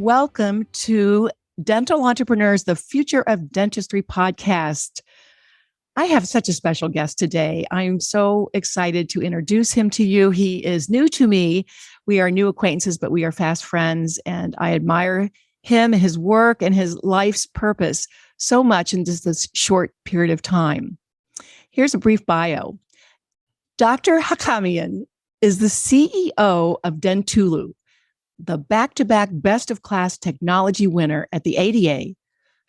Welcome to Dental Entrepreneurs, the Future of Dentistry podcast. I have such a special guest today. I'm so excited to introduce him to you. He is new to me. We are new acquaintances, but we are fast friends, and I admire him, his work, and his life's purpose so much in just this short period of time. Here's a brief bio. Dr. Hakhamian is the CEO of Dentulu, the back-to-back best-of-class technology winner at the ADA,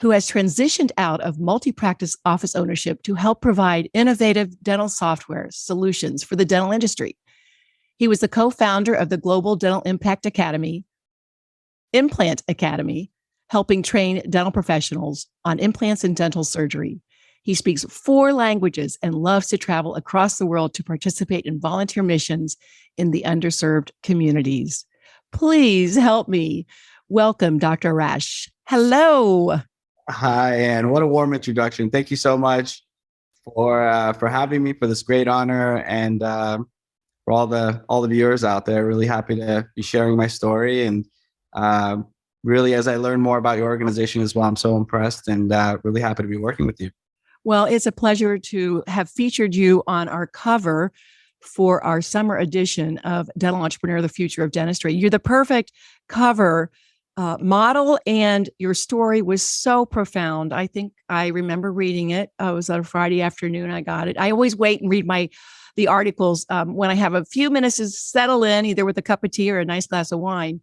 who has transitioned out of multi-practice office ownership to help provide innovative dental software solutions for the dental industry. He was the co-founder of the Global Dental Implant Academy, helping train dental professionals on implants and dental surgery. He speaks 4 languages and loves to travel across the world to participate in volunteer missions in the underserved communities. Please help me welcome Dr. Arash. Hello. Hi, Anne. What a warm introduction. Thank you so much for having me, for this great honor, and for all the viewers out there. Really happy to be sharing my story, and really, as I learn more about your organization as well, I'm so impressed and really happy to be working with you. Well, it's a pleasure to have featured you on our cover for our summer edition of Dental Entrepreneur, the Future of Dentistry. You're the perfect cover model, and your story was so profound. I think I remember reading it. It was on a Friday afternoon. I got it. I always wait and read the articles when I have a few minutes to settle in, either with a cup of tea or a nice glass of wine.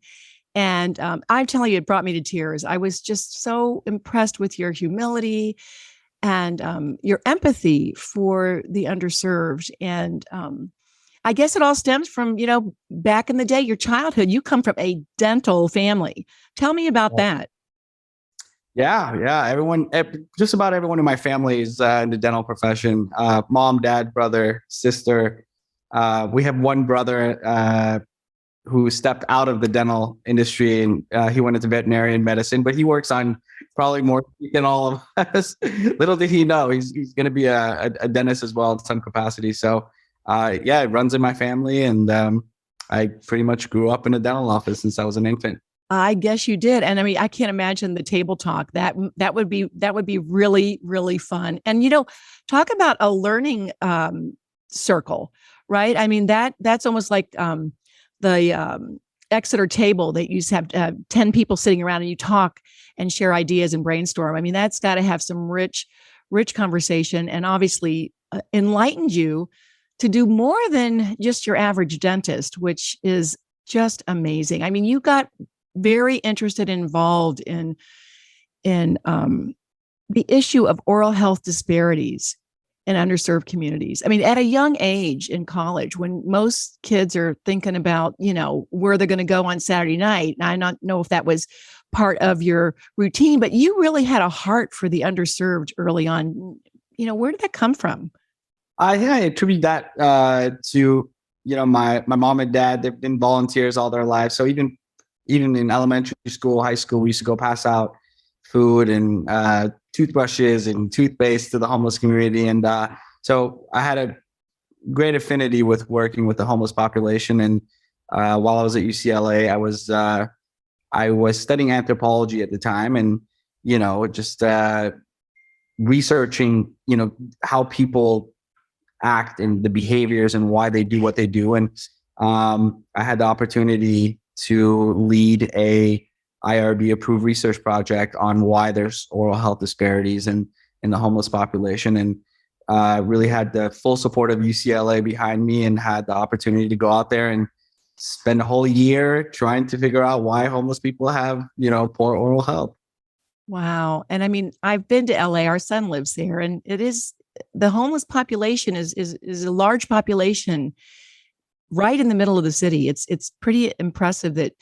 And I'm telling you, it brought me to tears. I was just so impressed with your humility and your empathy for the underserved. And I guess it all stems from, back in the day, your childhood. You come from a dental family. Tell me about that. Yeah. Just about everyone in my family is in the dental profession. Mom, dad, brother, sister. We have one brother who stepped out of the dental industry, and he went into veterinarian medicine, but he works on probably more than all of us. Little did he know he's going to be a dentist as well in some capacity. So it runs in my family, and I pretty much grew up in a dental office since I was an infant. I guess you did. And I mean, I can't imagine the table talk. That would be really, really fun. And talk about a learning circle, right? I mean, that's almost like the Exeter table that you used to have 10 people sitting around and you talk and share ideas and brainstorm. I mean, that's got to have some rich conversation, and obviously enlightened you to do more than just your average dentist, which is just amazing. I mean, you got very interested and involved in the issue of oral health disparities in underserved communities. I mean, at a young age in college, when most kids are thinking about, where they're going to go on Saturday night. And I don't know if that was part of your routine, but you really had a heart for the underserved early on. Where did that come from? I attribute that to my mom and dad. They've been volunteers all their lives. So even in elementary school, high school, we used to go pass out food and toothbrushes and toothpaste to the homeless community. And so I had a great affinity with working with the homeless population. And while I was at UCLA, I was studying anthropology at the time, and just researching how people act and the behaviors and why they do what they do. And I had the opportunity to lead a IRB approved research project on why there's oral health disparities in the homeless population, and really had the full support of UCLA behind me, and had the opportunity to go out there and spend a whole year trying to figure out why homeless people have, poor oral health. Wow. And I mean, I've been to LA. Our son lives there, and the homeless population is a large population right in the middle of the city. It's pretty impressive that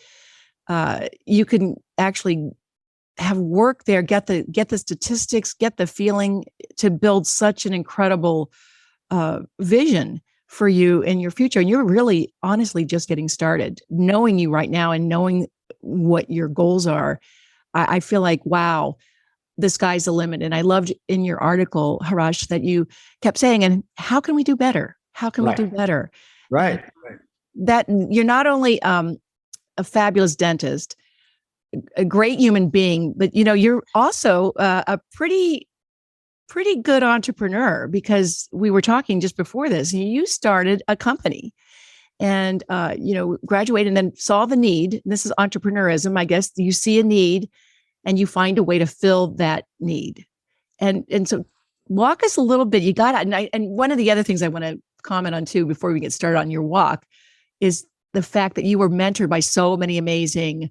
you can actually have work there, get the statistics, get the feeling to build such an incredible vision for you in your future. And you're really honestly just getting started. Knowing you right now and knowing what your goals are, I feel like, wow, the sky's the limit. And I loved in your article, Arash, that you kept saying, and how can we do better? How can we do better? Right. That you're not only a fabulous dentist, a great human being, but you're also a pretty good entrepreneur, because we were talking just before this. You started a company and graduated and then saw the need. This is entrepreneurism, I guess. You see a need and you find a way to fill that need. And so walk us a little bit. You got it. And one of the other things I want to comment on too before we get started on your walk is the fact that you were mentored by so many amazing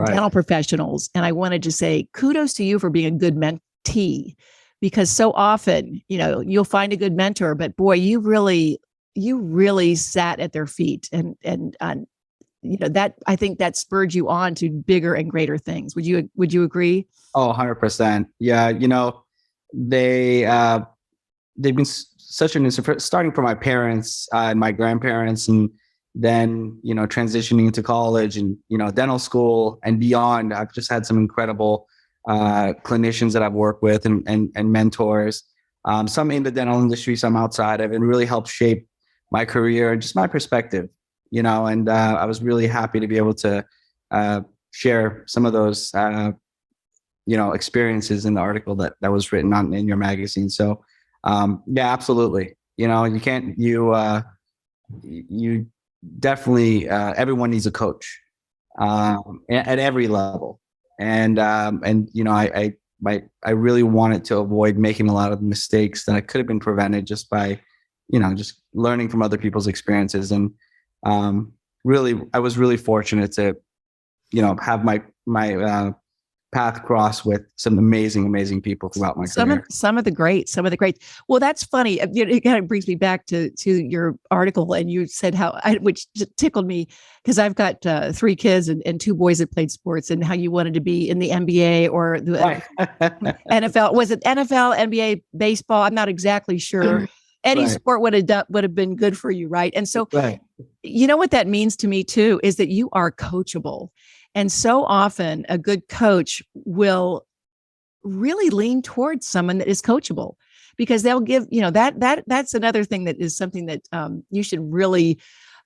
dental professionals. And I wanted to say kudos to you for being a good mentee, because so often, you'll find a good mentor, but boy, you really sat at their feet, and that, I think that spurred you on to bigger and greater things. Would you agree? Oh, 100%. Yeah. They've been such an starting from my parents and my grandparents, and then, transitioning to college and, dental school and beyond. I've just had some incredible clinicians that I've worked with and mentors, some in the dental industry, some outside of, and really helped shape my career and just my perspective, and I was really happy to be able to share some of those, experiences in the article that was written on in your magazine. So, yeah, absolutely. You definitely, everyone needs a coach, at every level. And I really wanted to avoid making a lot of mistakes that could have been prevented just by, just learning from other people's experiences. And really, I was really fortunate to, have my path cross with some amazing people throughout my career. Some of the greats. Well, that's funny. It kind of brings me back to your article, and you said which tickled me, because I've got 3 kids and 2 boys that played sports, and how you wanted to be in the NBA or the NFL. Was it NFL, NBA, baseball? I'm not exactly sure. Any sport would have been good for you, right? And so, what that means to me too is that you are coachable. And so often a good coach will really lean towards someone that is coachable, because they'll give, that's another thing that is something that you should really,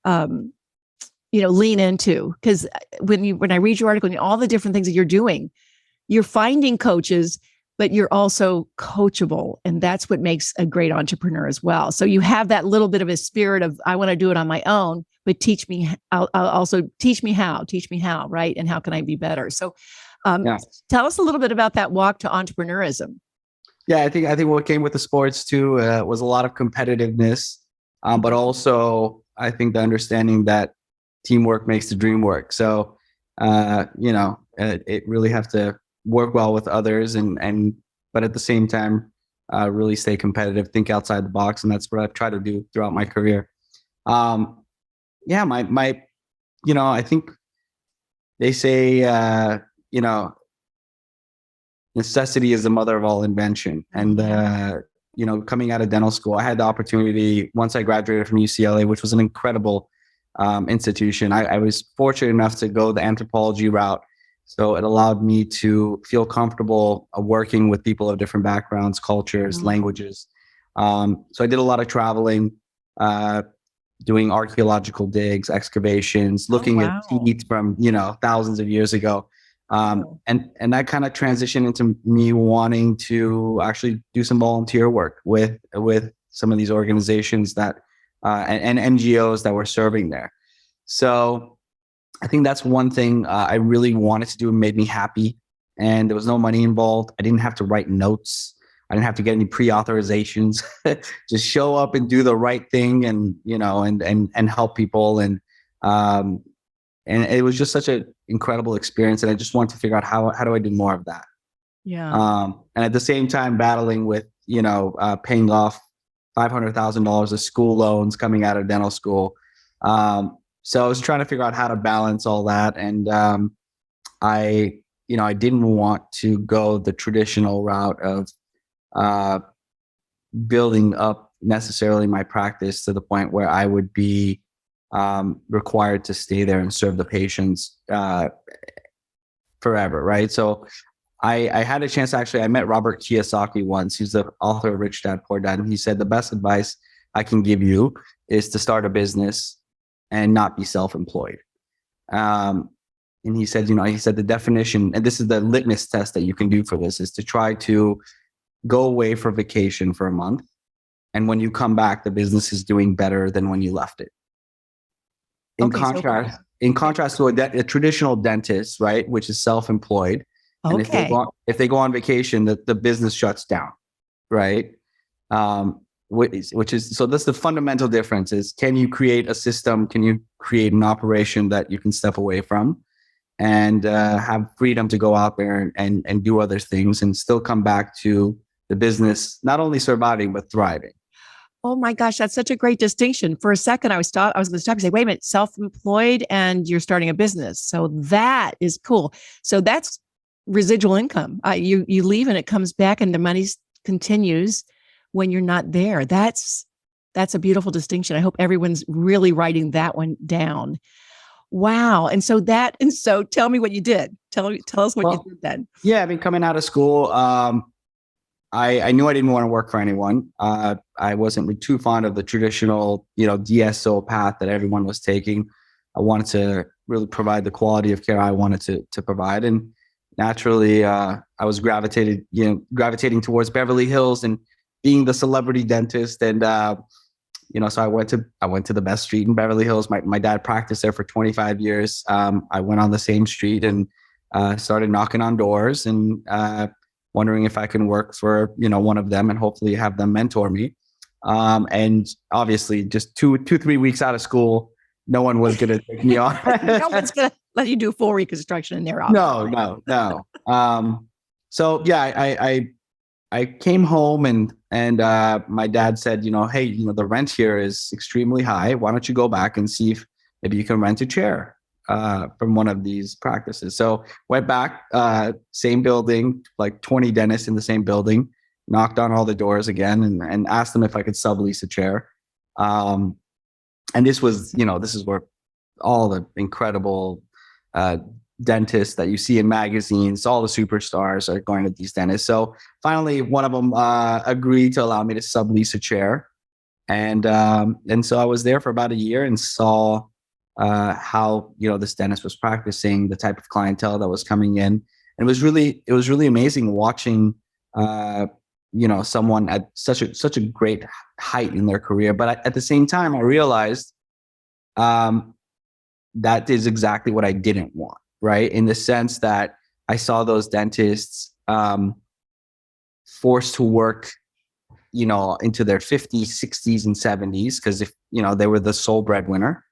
lean into. Because when I read your article and all the different things that you're doing, you're finding coaches, but you're also coachable. And that's what makes a great entrepreneur as well. So you have that little bit of a spirit of, I want to do it on my own, but teach me how, right? And how can I be better? So tell us a little bit about that walk to entrepreneurism. Yeah, I think what came with the sports too was a lot of competitiveness, but also I think the understanding that teamwork makes the dream work. So, it really have to work well with others, but at the same time, really stay competitive, think outside the box. And that's what I've tried to do throughout my career. I think they say, necessity is the mother of all invention. And, coming out of dental school, I had the opportunity once I graduated from UCLA, which was an incredible institution. I was fortunate enough to go the anthropology route. So it allowed me to feel comfortable working with people of different backgrounds, cultures, languages. So I did a lot of traveling, doing archaeological digs, excavations, looking at teeth from, thousands of years ago. And that kind of transitioned into me wanting to actually do some volunteer work with some of these organizations that, and NGOs that were serving there. So I think that's one thing I really wanted to do and made me happy. And there was no money involved. I didn't have to write notes. I didn't have to get any pre-authorizations. Just show up and do the right thing, and and help people. And it was just such an incredible experience. And I just wanted to figure out how do I do more of that. Yeah. And at the same time, battling with paying off $500,000 of school loans coming out of dental school. So I was trying to figure out how to balance all that. And I didn't want to go the traditional route of building up necessarily my practice to the point where I would be required to stay there and serve the patients forever, right? So I had a chance, actually, I met Robert Kiyosaki once. He's the author of Rich Dad, Poor Dad. And he said, the best advice I can give you is to start a business and not be self-employed. And he said, the definition, and this is the litmus test that you can do for this, is to try to go away for vacation for a month. And when you come back, the business is doing better than when you left it. In contrast to a traditional dentist, right, which is self-employed, and if they go on vacation, the business shuts down, right? Which is, so that's the fundamental difference: is can you create a system? Can you create an operation that you can step away from and have freedom to go out there and do other things and still come back to the business, not only surviving but thriving? Oh my gosh, that's such a great distinction. For a second, I was going to stop and say, wait a minute, self-employed and you're starting a business. So that is cool. So that's residual income. You leave and it comes back and the money continues when you're not there. That's a beautiful distinction. I hope everyone's really writing that one down. Wow. And so tell me what you did. Tell us what you did then. Yeah. I mean, coming out of school, I knew I didn't want to work for anyone. I wasn't too fond of the traditional, DSO path that everyone was taking. I wanted to really provide the quality of care I wanted to provide. And naturally, I was gravitating towards Beverly Hills and being the celebrity dentist. And, so I went to the best street in Beverly Hills. My dad practiced there for 25 years. I went on the same street and started knocking on doors and wondering if I can work for, one of them and hopefully have them mentor me. And obviously just 3 weeks out of school, no one was going to take me on. No one's going to let you do full reconstruction in their office. No. So yeah, I came home and my dad said, hey, the rent here is extremely high. Why don't you go back and see if maybe you can rent a chair from one of these practices? So went back, same building, like 20 dentists in the same building, knocked on all the doors again and asked them if I could sublease a chair. And this was, this is where all the incredible dentists that you see in magazines, all the superstars are going to these dentists. So finally, one of them agreed to allow me to sublease a chair. And so I was there for about a year and saw how this dentist was practicing, the type of clientele that was coming in. And it was really amazing watching someone at such a great height in their career. But at the same time, I realized that is exactly what I didn't want, right? In the sense that I saw those dentists forced to work, into their 50s, 60s, and 70s, because if they were the sole breadwinner.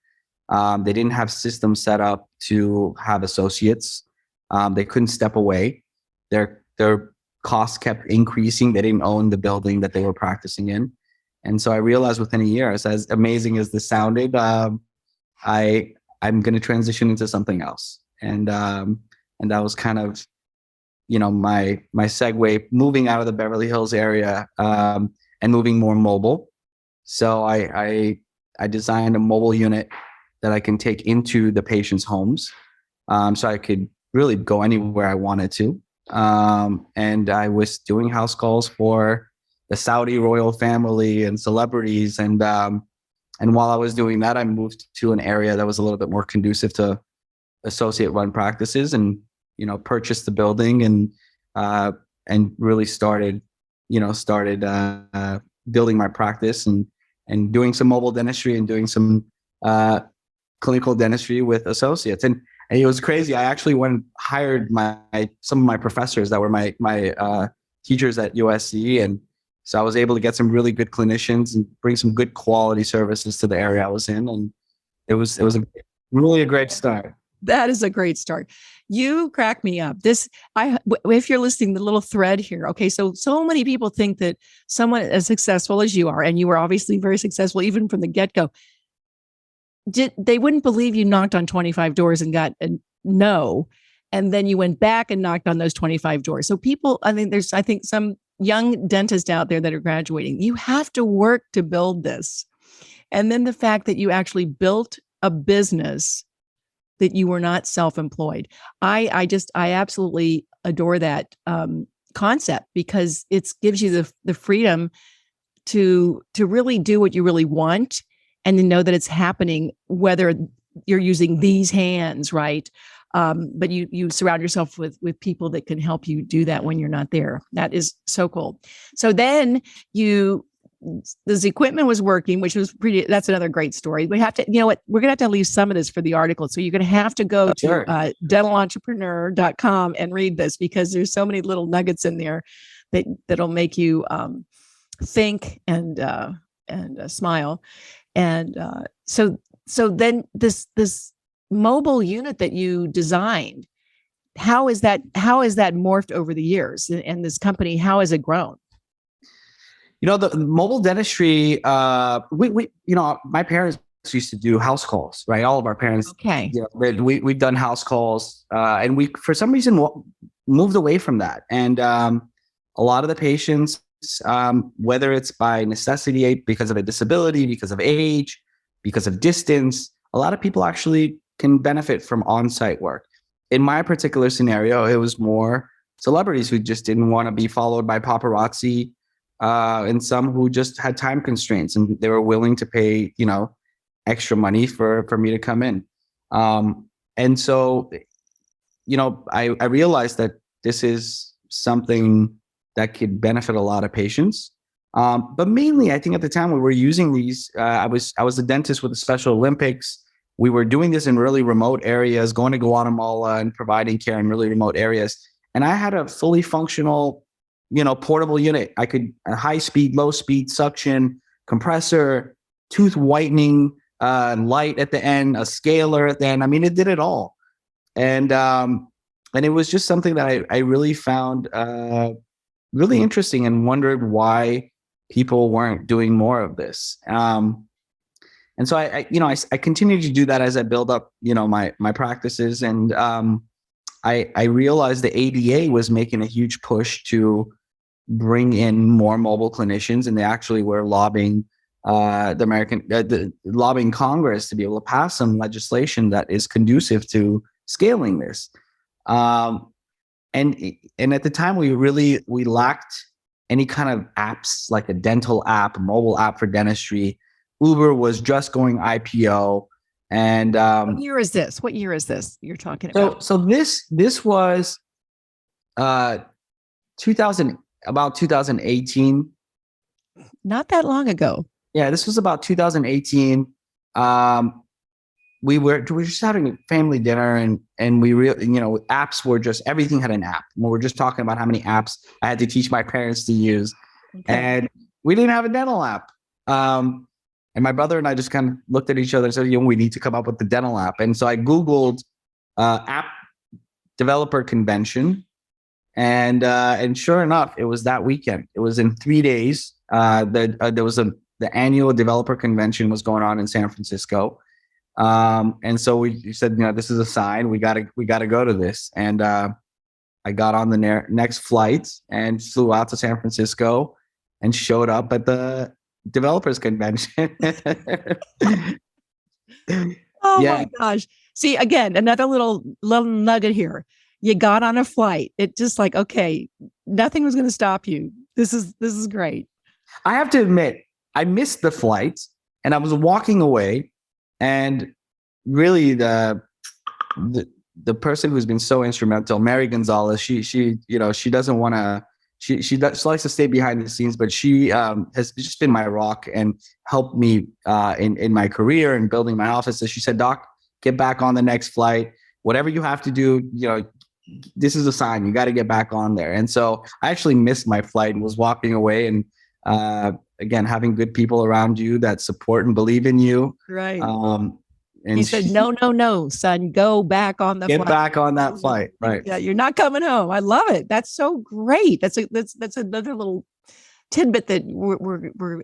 They didn't have systems set up to have associates. They couldn't step away. Their costs kept increasing. They didn't own the building that they were practicing in. And so I realized within a year, as amazing as this sounded, I'm going to transition into something else. And that was kind of, my segue, moving out of the Beverly Hills area and moving more mobile. So I designed a mobile unit that I can take into the patient's homes, so I could really go anywhere I wanted to. And I was doing house calls for the Saudi royal family and celebrities. And while I was doing that, I moved to an area that was a little bit more conducive to associate-run practices, and purchased the building and really started building my practice and doing some mobile dentistry and doing some clinical dentistry with associates. And it was crazy. I actually went and hired some of my professors that were my teachers at USC. And so I was able to get some really good clinicians and bring some good quality services to the area I was in. And it was really a great start. That is a great start. You crack me up. If you're listening, the little thread here. Okay. So many people think that someone as successful as you are, and you were obviously very successful, even from the get-go, they wouldn't believe you knocked on 25 doors and got a no. And then you went back and knocked on those 25 doors. So people, I think some young dentists out there that are graduating, you have to work to build this. And then the fact that you actually built a business, that you were not self-employed. I absolutely adore that concept, because it gives you the freedom to really do what you really want, and to know that it's happening, whether you're using these hands, right? But you surround yourself with people that can help you do that when you're not there. That is so cool. So then this equipment was working, which was that's another great story. We have to, you know what, we're going to have to leave some of this for the article. So you're going to have to go to dentalentrepreneur.com and read this, because there's so many little nuggets in there that'll make you think and smile. And so then this mobile unit that you designed, how is that morphed over the years? And this company, how has it grown? The mobile dentistry, my parents used to do house calls, right? All of our parents. Okay. We've done house calls, and we, for some reason, moved away from that. And a lot of the patients, whether it's by necessity, because of a disability, because of age, because of distance, a lot of people actually can benefit from on-site work. In my particular scenario, it was more celebrities who just didn't want to be followed by paparazzi, and some who just had time constraints and they were willing to pay, extra money for me to come in. And so, I realized that this is something that could benefit a lot of patients. But mainly, I think at the time we were using these, I was a dentist with the Special Olympics. We were doing this in really remote areas, going to Guatemala and providing care in really remote areas. And I had a fully functional, portable unit. I could high speed, low speed suction, compressor, tooth whitening, light at the end, a scaler at the end. I mean, it did it all. And it was just something that I really found really interesting, and wondered why people weren't doing more of this. And so I continued to do that as I build up, my practices. And I realized the ADA was making a huge push to bring in more mobile clinicians, and they actually were lobbying lobbying Congress to be able to pass some legislation that is conducive to scaling this. And at the time, we lacked any kind of apps, like a dental app, a mobile app for dentistry. Uber was just going IPO. And what year is this? What year is this you're talking about? So this was 2018. Not that long ago. Yeah, this was about 2018. We were just having a family dinner, and apps were just, everything had an app. We were just talking about how many apps I had to teach my parents to use. Okay. And we didn't have a dental app. And my brother and I just kind of looked at each other and said, we need to come up with the dental app. And so I Googled app developer convention, and sure enough, it was that weekend. It was in 3 days. There was the annual developer convention was going on in San Francisco. And so we said, this is a sign. We gotta go to this. And I got on the next flight and flew out to San Francisco and showed up at the developers convention. Oh my gosh. See, again, another little nugget here. You got on a flight. It just like, okay, nothing was going to stop you. This is great. I have to admit, I missed the flight and I was walking away, and really the person who's been so instrumental, Mary Gonzalez, she doesn't want to, she likes to stay behind the scenes, but she has just been my rock and helped me in my career and building my office. So she said, Doc, get back on the next flight. Whatever you have to do, this is a sign. You got to get back on there. And so I actually missed my flight and was walking away. And again, having good people around you that support and believe in you. Right. And he said, no, son, go back on the flight. Get back on that flight. Right. Yeah, you're not coming home. I love it. That's so great. That's another little tidbit that we're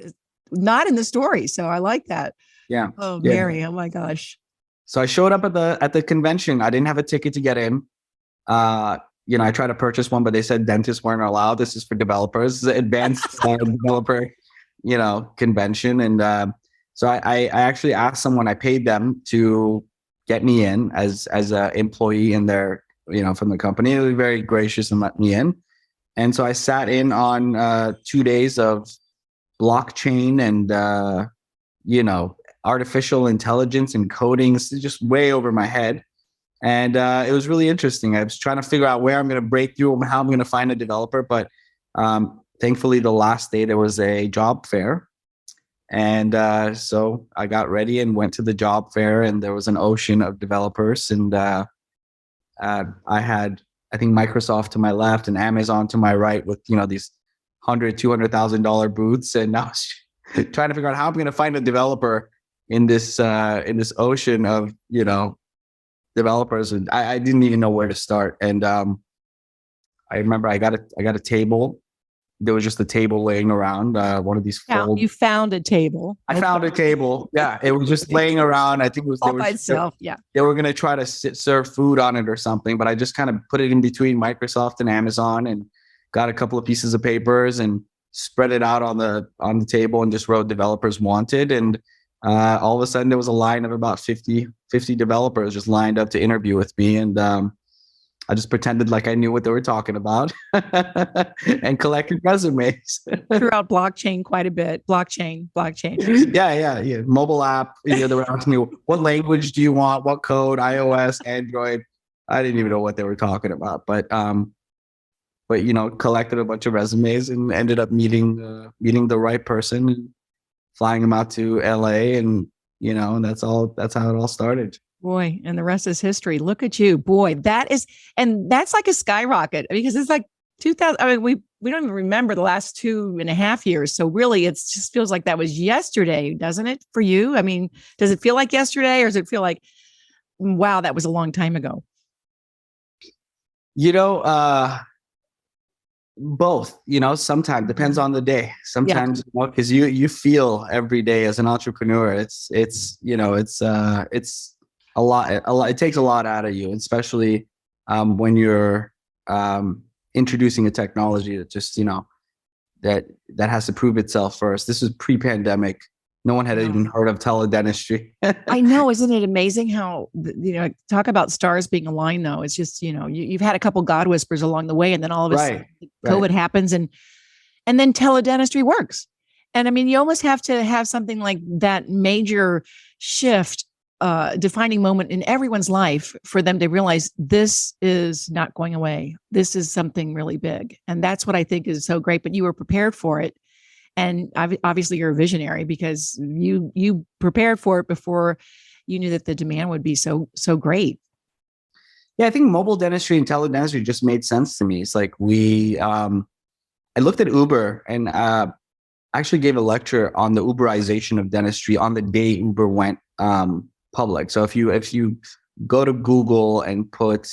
not in the story. So I like that. Yeah. Oh, Mary. Oh my gosh. So I showed up at the convention. I didn't have a ticket to get in. I tried to purchase one, but they said dentists weren't allowed. This is for developers. This is an advanced developer, convention. And so I actually asked someone, I paid them to get me in as an employee in their, from the company. They were very gracious and let me in. And so I sat in on 2 days of blockchain and, artificial intelligence and coding. It's just way over my head. And it was really interesting. I was trying to figure out where I'm going to break through and how I'm going to find a developer. But thankfully, the last day there was a job fair. And so I got ready and went to the job fair, and there was an ocean of developers. And I had, I think, Microsoft to my left and Amazon to my right with, these $200,000 booths. And I was trying to figure out how I'm going to find a developer in this ocean of, developers. And I didn't even know where to start. And I remember I got a table. There was just a table laying around, one of these fold. You found a table. I found a table. Yeah, it was just laying around. I think it was all by itself. Yeah, they were going to try to serve food on it or something, but I just kind of put it in between Microsoft and Amazon and got a couple of pieces of papers and spread it out on the table and just wrote developers wanted. And all of a sudden there was a line of about 50 developers just lined up to interview with me. And I just pretended like I knew what they were talking about and collected resumes. Throughout blockchain quite a bit. Blockchain. Yeah. Mobile app. They were asking me, what language do you want? What code? iOS, Android. I didn't even know what they were talking about. But collected a bunch of resumes and ended up meeting the right person and flying him out to LA. And, that's how it all started. Boy, and the rest is history. Look at you. Boy, that's like a skyrocket because it's like 2000. I mean, we don't even remember the last 2.5 years. So really, it just feels like that was yesterday, doesn't it, for you? I mean, does it feel like yesterday or does it feel like, wow, that was a long time ago? Both, sometimes depends on the day. Sometimes, because you feel every day as an entrepreneur, it's a lot. It takes a lot out of you, especially when you're introducing a technology that just that has to prove itself first. This is pre-pandemic. No one had even heard of teledentistry. I know, isn't it amazing how talk about stars being aligned? Though it's just you've had a couple God whispers along the way, and then all of a sudden COVID happens, and then teledentistry works. And I mean, you almost have to have something like that major shift. Defining moment in everyone's life for them to realize this is not going away. This is something really big. And that's what I think is so great, but you were prepared for it. And obviously you're a visionary because you prepared for it before you knew that the demand would be so great. Yeah, I think mobile dentistry and teledentistry just made sense to me. It's like I looked at Uber and actually gave a lecture on the Uberization of dentistry on the day Uber went public. So if you go to Google and put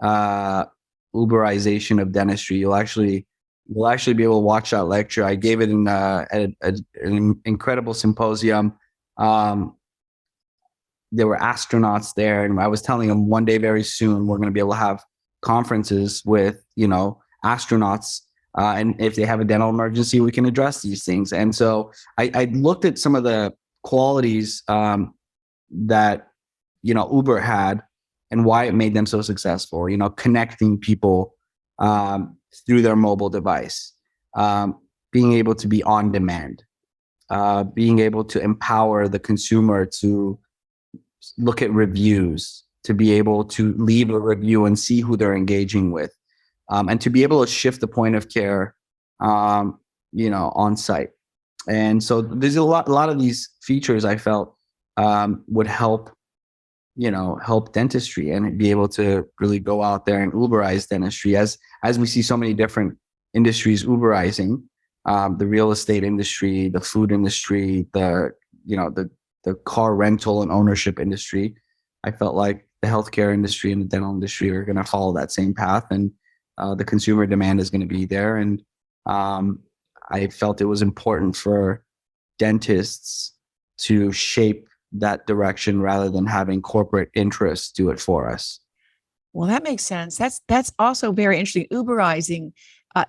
Uberization of dentistry, you'll actually be able to watch that lecture. I gave it in an incredible symposium. There were astronauts there, and I was telling them one day very soon we're going to be able to have conferences with astronauts, and if they have a dental emergency, we can address these things. And so I looked at some of the qualities that Uber had and why it made them so successful. Connecting people through their mobile device, being able to be on demand, being able to empower the consumer to look at reviews, to be able to leave a review and see who they're engaging with, and to be able to shift the point of care, on site. And so there's a lot of these features I felt would help dentistry and be able to really go out there and Uberize dentistry as we see so many different industries Uberizing, the real estate industry, the food industry, the car rental and ownership industry. I felt like the healthcare industry and the dental industry are going to follow that same path, and the consumer demand is going to be there. And I felt it was important for dentists to shape that direction rather than having corporate interests do it for us. Well, that makes sense. That's also very interesting. Uberizing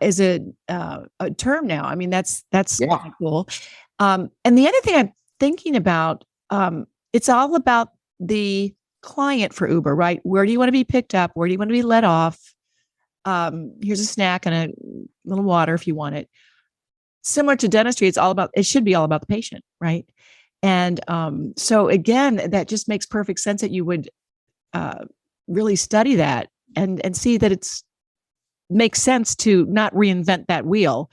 is a term now. I mean, that's kind of cool. And the other thing I'm thinking about, it's all about the client for Uber, right? Where do you want to be picked up? Where do you want to be let off? Here's a snack and a little water if you want it. Similar to dentistry, it should be all about the patient, right? And so again, that just makes perfect sense that you would really study that and see that it's makes sense to not reinvent that wheel,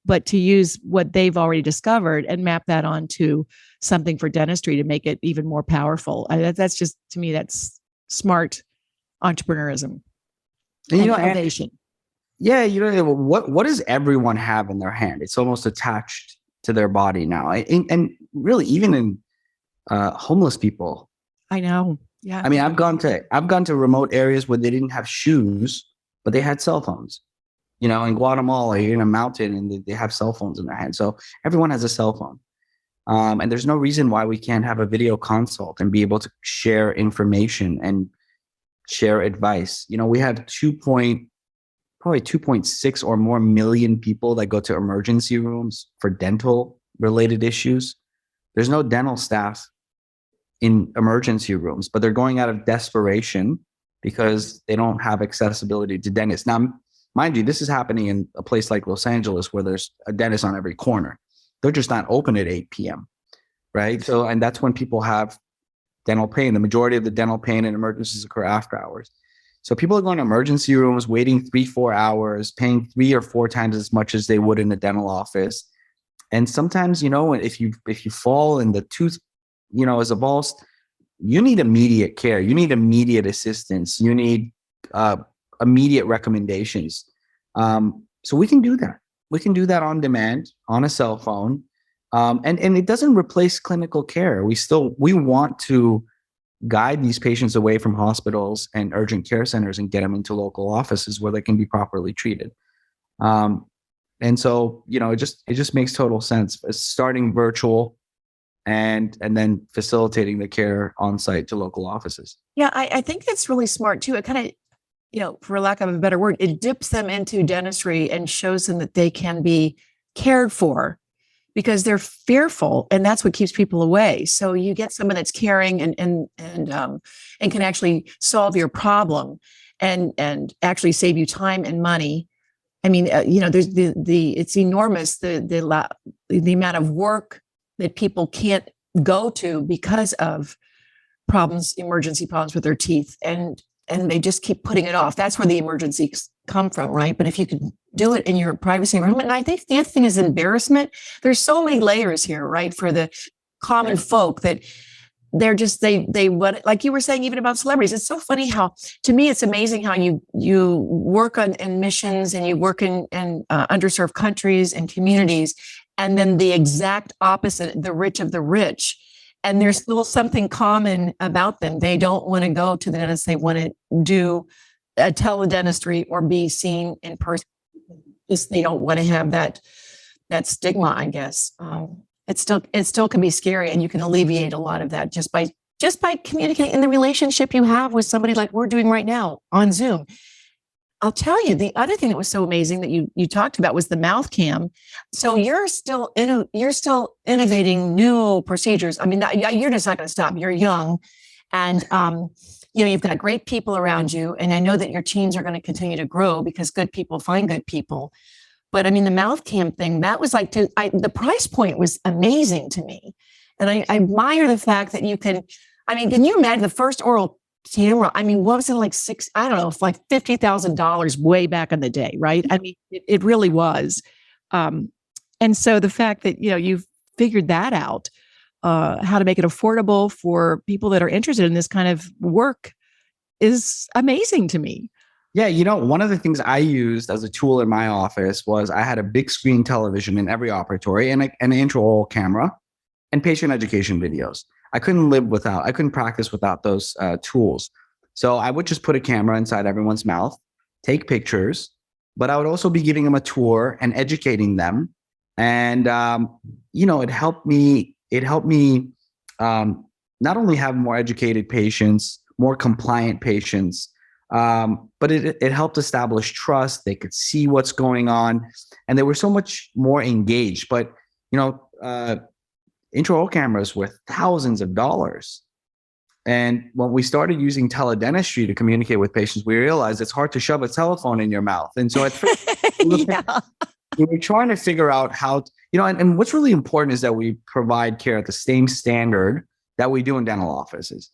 but to use what they've already discovered and map that onto something for dentistry to make it even more powerful. That's just, to me, that's smart entrepreneurism and innovation. What does everyone have in their hand? It's almost attached to their body now. And really, even in homeless people. I know. Yeah. I mean, I've gone to remote areas where they didn't have shoes, but they had cell phones. In Guatemala, you're in a mountain and they have cell phones in their hand. So everyone has a cell phone. And there's no reason why we can't have a video consult and be able to share information and share advice. We have probably 2.6 or more million people that go to emergency rooms for dental related issues. There's no dental staff in emergency rooms, but they're going out of desperation because they don't have accessibility to dentists. Now, mind you, this is happening in a place like Los Angeles where there's a dentist on every corner. They're just not open at 8 p.m., right? So, and that's when people have dental pain. The majority of the dental pain and emergencies occur after hours. So people are going to emergency rooms, waiting 3-4 hours, paying 3 or 4 times as much as they would in a dental office. And sometimes, if you fall and the tooth, is avulsed, you need immediate care. You need immediate assistance. You need immediate recommendations. So we can do that. We can do that on demand on a cell phone. And it doesn't replace clinical care. We want to guide these patients away from hospitals and urgent care centers and get them into local offices where they can be properly treated. And so, it just makes total sense. Starting virtual and then facilitating the care on site to local offices. Yeah, I think that's really smart too. It kind of, for lack of a better word, it dips them into dentistry and shows them that they can be cared for because they're fearful, and that's what keeps people away. So you get someone that's caring and can actually solve your problem and actually save you time and money. I mean, there's it's enormous the amount of work that people can't go to because of emergency problems with their teeth, and they just keep putting it off. That's where the emergencies come from, right? But if you could do it in your privacy room, and I think the other thing is embarrassment. There's so many layers here, right? For the common folk that they're just they like you were saying, even about celebrities. It's so funny how, to me, it's amazing how you work in missions and you work in underserved countries and communities, and then the exact opposite, the rich of the rich. And there's still something common about them. They don't want to go to the dentist. They want to do a teledentistry or be seen in person. Just they don't want to have that stigma, I guess. It still can be scary, and you can alleviate a lot of that just by communicating in the relationship you have with somebody like we're doing right now on Zoom. I'll tell you, the other thing that was so amazing that you talked about was the mouth cam. So you're still innovating new procedures. I mean, you're just not going to stop. You're young, and you've got great people around you, and I know that your teams are going to continue to grow because good people find good people. But I mean, the mouth cam thing, that was like the price point was amazing to me, and I admire the fact that you can. I mean, can you imagine the first oral camera? I mean, what was it like like $50,000 way back in the day, right? I mean, it really was. And so the fact that, you've figured that out, how to make it affordable for people that are interested in this kind of work is amazing to me. Yeah. One of the things I used as a tool in my office was I had a big screen television in every operatory and an intraoral camera and patient education videos. I couldn't practice without those tools. So I would just put a camera inside everyone's mouth, take pictures, but I would also be giving them a tour and educating them. And, it helped me not only have more educated patients, more compliant patients, but it helped establish trust. They could see what's going on, and they were so much more engaged. But, intraoral cameras were thousands of dollars. And when we started using teledentistry to communicate with patients, we realized it's hard to shove a telephone in your mouth. And so at first, we were trying to figure out how, and what's really important is that we provide care at the same standard that we do in dental offices.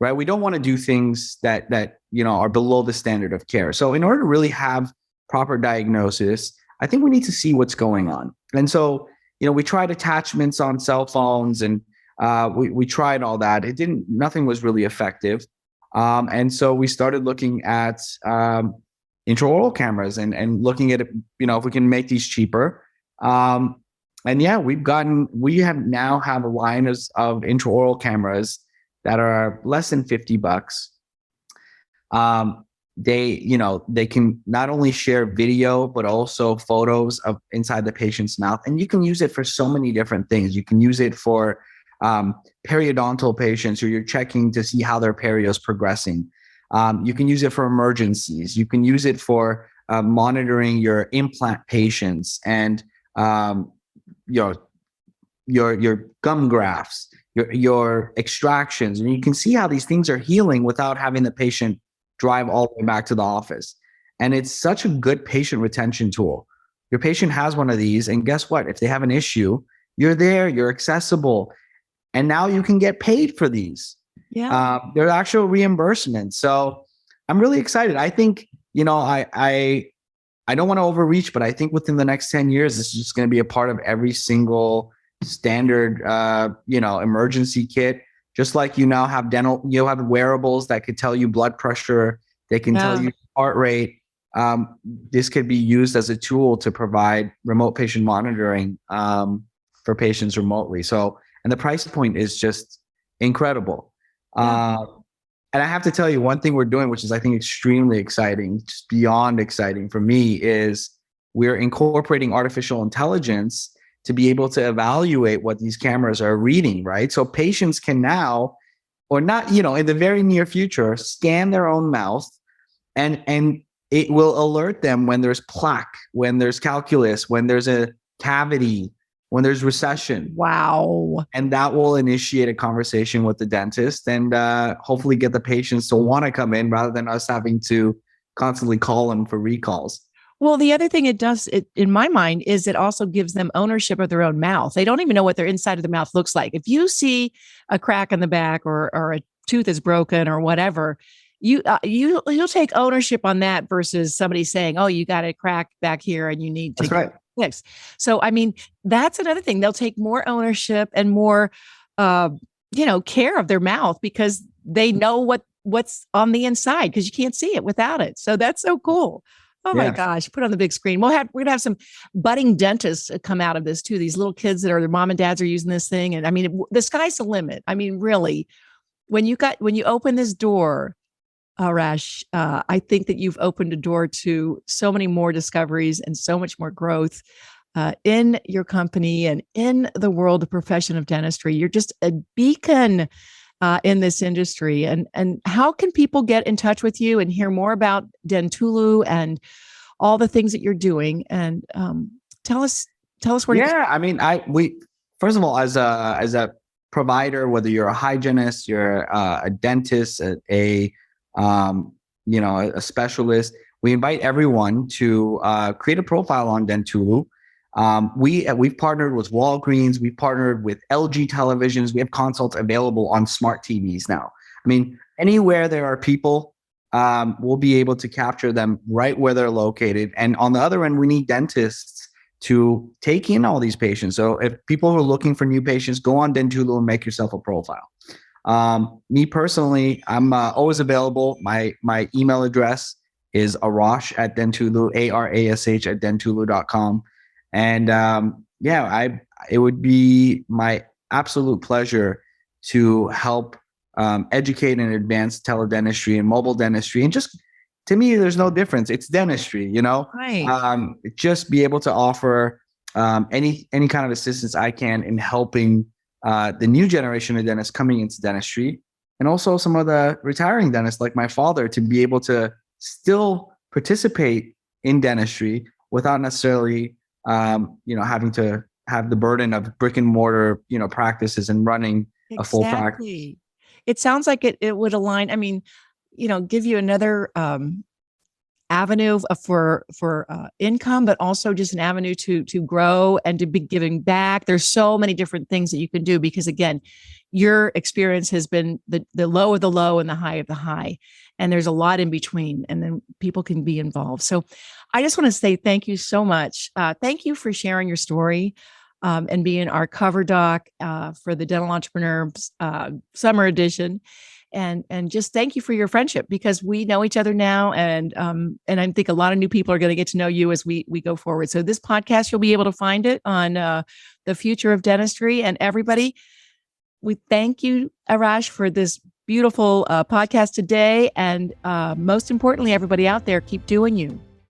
right? We don't want to do things that are below the standard of care. So in order to really have proper diagnosis, I think we need to see what's going on. And so, we tried attachments on cell phones, and we tried all that. Nothing was really effective. And so we started looking at intraoral cameras and looking at, if we can make these cheaper. And yeah, we now have a line of intraoral cameras that are less than $50. They can not only share video, but also photos of inside the patient's mouth. And you can use it for so many different things. You can use it for periodontal patients who you're checking to see how their perio is progressing. You can use it for emergencies. You can use it for monitoring your implant patients and your gum grafts, your extractions, and you can see how these things are healing without having the patient drive all the way back to the office. And it's such a good patient retention tool. Your patient has one of these, and guess what? If they have an issue, you're there, you're accessible, and now you can get paid for these. Yeah, They're actual reimbursements. So I'm really excited. I think, I don't want to overreach, but I think within the next 10 years, this is just going to be a part of every single standard, emergency kit. Just like you now have you'll have wearables that could tell you blood pressure. They can tell you heart rate. This could be used as a tool to provide remote patient monitoring for patients remotely. So, and the price point is just incredible. And I have to tell you, one thing we're doing, which is I think extremely exciting, just beyond exciting for me, is we're incorporating artificial intelligence to be able to evaluate what these cameras are reading, right? So patients can now, or not, in the very near future, scan their own mouth, and it will alert them when there's plaque, when there's calculus, when there's a cavity, when there's recession. Wow. And that will initiate a conversation with the dentist and hopefully get the patients to want to come in rather than us having to constantly call them for recalls. Well, the other thing it does, in my mind, is it also gives them ownership of their own mouth. They don't even know what their inside of the mouth looks like. If you see a crack in the back or a tooth is broken or whatever, you'll take ownership on that versus somebody saying, "Oh, you got a crack back here and you need to." That's right. Fix. So, I mean, that's another thing. They'll take more ownership and more, care of their mouth because they know what's on the inside because you can't see it without it. So that's so cool. Oh my gosh, put on the big screen. We're going to have some budding dentists come out of this too. These little kids that are their mom and dads are using this thing. And I mean, the sky's the limit. I mean, really, when you open this door, Arash, I think that you've opened a door to so many more discoveries and so much more growth in your company and in the world of profession of dentistry. You're just a beacon in this industry. And how can people get in touch with you and hear more about Dentulu and all the things that you're doing? And tell us where. Yeah, I mean, we first of all, as a provider, whether you're a hygienist, you're a dentist, a specialist, we invite everyone to create a profile on Dentulu. We've partnered with Walgreens. We've partnered with LG televisions. We have consults available on smart TVs now. I mean, anywhere there are people, we'll be able to capture them right where they're located. And on the other end, we need dentists to take in all these patients. So if people are looking for new patients, go on Dentulu and make yourself a profile. Me personally, I'm always available. My email address is arash@dentulu, arash@dentulu.com. And it would be my absolute pleasure to help educate and advance teledentistry and mobile dentistry. And just, to me, there's no difference. It's dentistry, Right. Just be able to offer any kind of assistance I can in helping the new generation of dentists coming into dentistry, and also some of the retiring dentists like my father, to be able to still participate in dentistry without necessarily, having to have the burden of brick and mortar, practices and running a full practice. It sounds like it would align. I mean, give you another avenue for income, but also just an avenue to grow and to be giving back. There's so many different things that you can do because, again, your experience has been the low of the low and the high of the high. And there's a lot in between, and then people can be involved. So I just want to say thank you so much. Thank you for sharing your story and being our cover doc for the Dental Entrepreneur Summer Edition. And just thank you for your friendship, because we know each other now, and I think a lot of new people are going to get to know you as we go forward. So this podcast, you'll be able to find it on the Future of Dentistry. And everybody, we thank you, Arash, for this beautiful podcast today. And most importantly, everybody out there, keep doing you.